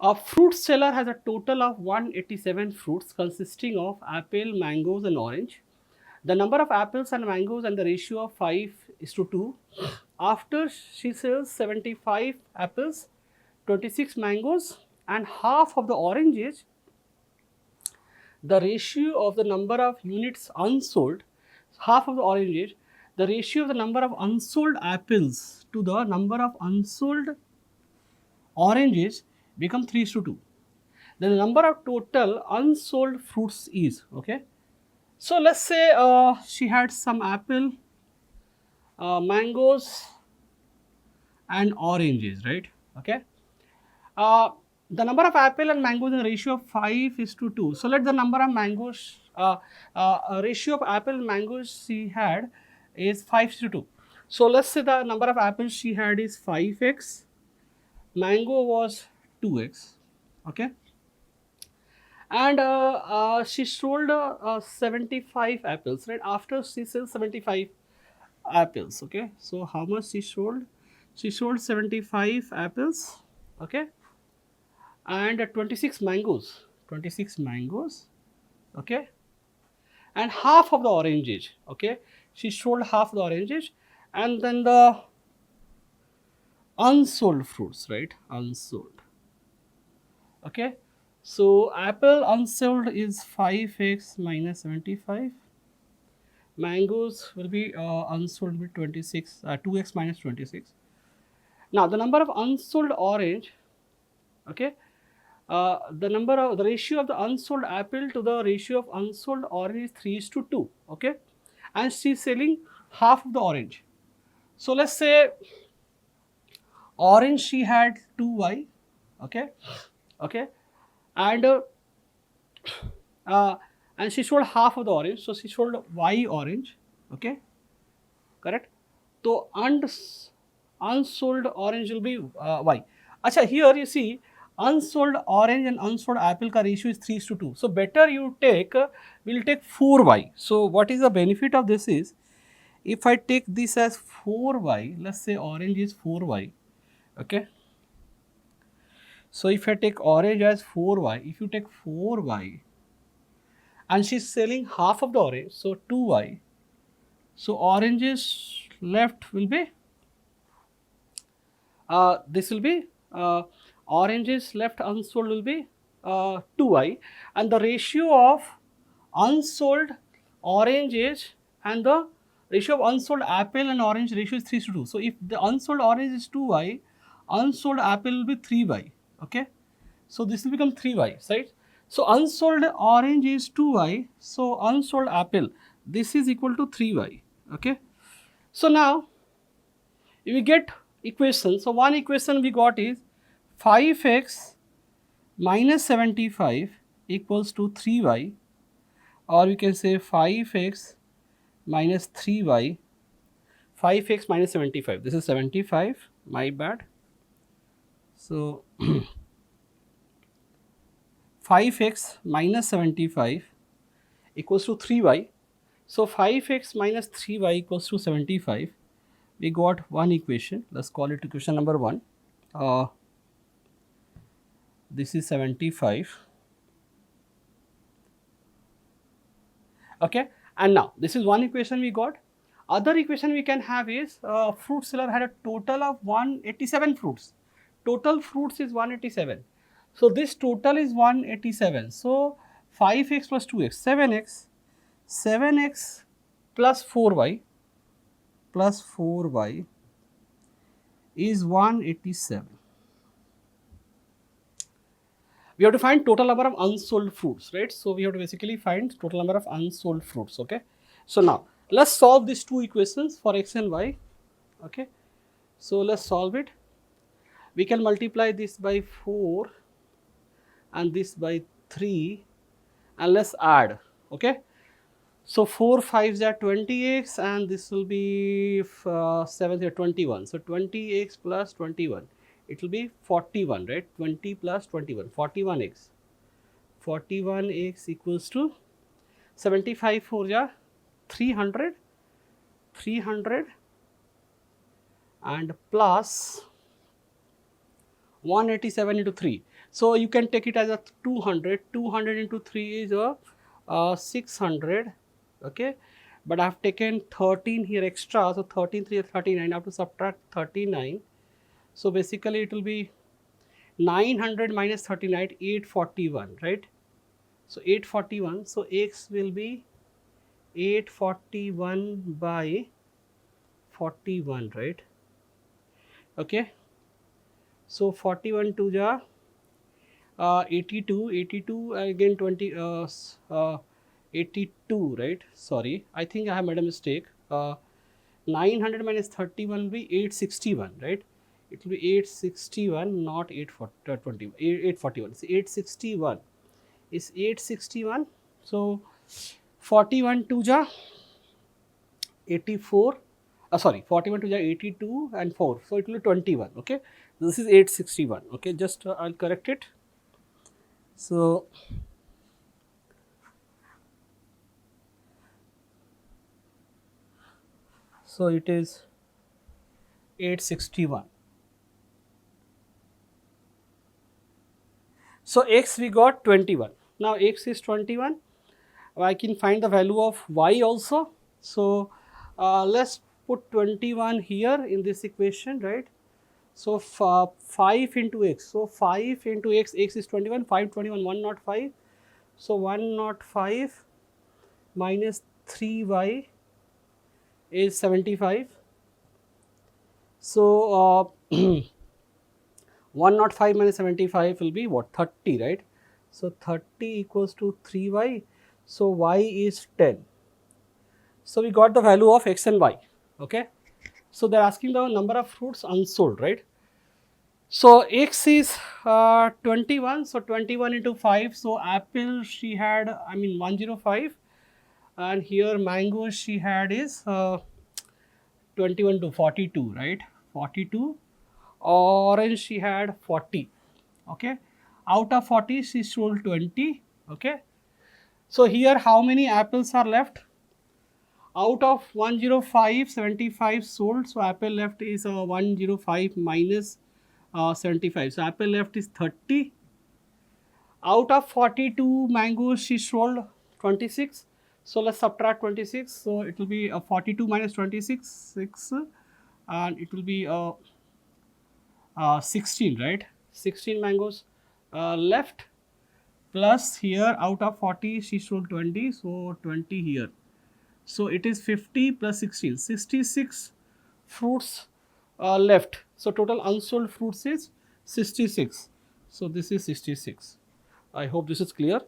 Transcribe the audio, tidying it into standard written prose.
A fruit seller has a total of 187 fruits consisting of apple, mangoes and orange. The number of apples and mangoes and the ratio of 5:2. After she sells 75 apples, 26 mangoes and half of the oranges, the ratio of the number of units unsold, half of the oranges, the ratio of the number of unsold apples to the number of unsold oranges become 3:2. Then the number of total unsold fruits is, okay. So let's say she had some apple, mangoes and oranges, right? Okay. Uh, the number of apple and mangoes in the ratio of 5:2. So let the number of mangoes, ratio of apple and mangoes she had is 5:2. So let's say the number of apples she had is 5x, mango was 2x, okay. And she sold 75 apples, right? After she sells 75 apples, okay. So how much she sold? She sold 75 apples, okay, and 26 mangoes, 26 mangoes, okay, and half of the oranges, okay. She sold half the oranges, and then the unsold fruits, right? Unsold, okay. So apple unsold is 5x minus 75. Mangoes will be unsold will be 26, 2x minus 26. Now the number of unsold orange, okay, the ratio of the unsold apple to the ratio of unsold orange is 3:2, okay, and she's selling half of the orange. So let's say orange she had 2y, okay, okay, and uh, and she sold half of the orange, so she sold y orange, okay, correct. So unsold orange will be y. Acha, here you see unsold orange and unsold apple ka ratio is 3:2. So better you take, we'll take 4y. So what is the benefit of this is, if I take this as 4y, let's say orange is 4y, okay. So if I take orange as 4y, if you take 4y and she's selling half of the orange, so 2y. So oranges left will be, this will be, oranges left unsold will be 2y, and the ratio of unsold oranges and the ratio of unsold apple and orange ratio is 3:2. So if the unsold orange is 2y, unsold apple will be 3y, okay. So this will become 3y, right? So unsold orange is 2y, so unsold apple, this is equal to 3y, okay. So now if we get equation, so one equation we got is 5x minus 75 equals to 3y, or we can say 5x minus 3y, 5x minus 75, this is 75, my bad. So 5x minus 75 equals to 3y. So 5x minus 3y equals to 75. We got one equation, let's call it equation number 1. This is 75, okay. And now this is one equation we got. Other equation we can have is fruit seller had a total of 187 fruits. Total fruits is 187. So this total is 187. So 5x plus 2x, 7x, 7x plus 4y is 187. We have to find total number of unsold fruits, right? So we have to basically find total number of unsold fruits, okay. So now let's solve these two equations for x and y, okay. So let's solve it. We can multiply this by 4 and this by 3 and let's add, okay. So 4 5s are 20x and this will be 7 here 21. So 20x plus 21, it will be 41, right? 20 plus 21, 41x. 41x equals to 75 4 ja 300, 300 and plus 187 into 3. So you can take it as a 200. 200 into 3 is a 600. Okay, but I have taken 13 here extra, so 13 3 is 39. I have to subtract 39. So basically it will be 900 minus 39, 841, right? So 841. So x will be 841 by 41, right? Okay. So 41 to ja 82, 82 again 20, 82, right? Sorry, I think I have made a mistake. 900 minus 31 will be 861, right? It will be 861, not 840, 841. So 861 is 861. So 41 to ja 84. Sorry, 41 to ja 82 and 4. So it will be 21. Okay, this is 861. Okay, just I'll correct it. So it is 861. So x we got 21. Now x is 21. I can find the value of y also. So let's put 21 here in this equation, right? So 5 into x. So 5 into x, x is 21, 5 21, 105. So 105 minus 3y is 75. So 105 minus 75 will be what? 30, right? So 30 equals to 3y. So y is 10. So we got the value of x and y. Okay. So they're asking the number of fruits unsold, right? So x is 21. So 21 into 5. So apple she had, 105. And here mango she had is 21 to 42, right? 42. Orange she had 40. Okay. Out of 40 she sold 20. Okay. So here how many apples are left? Out of 105, 75 sold. So apple left is 105 minus 75. So apple left is 30. Out of 42 mangoes she sold 26. So let's subtract 26. So it will be 42 minus 26, 6, and it will be 16, right? 16 mangoes left, plus here out of 40 she sold 20, so 20 here. So it is 50 plus 16, 66 fruits left. So total unsold fruits is 66. So this is 66. I hope this is clear.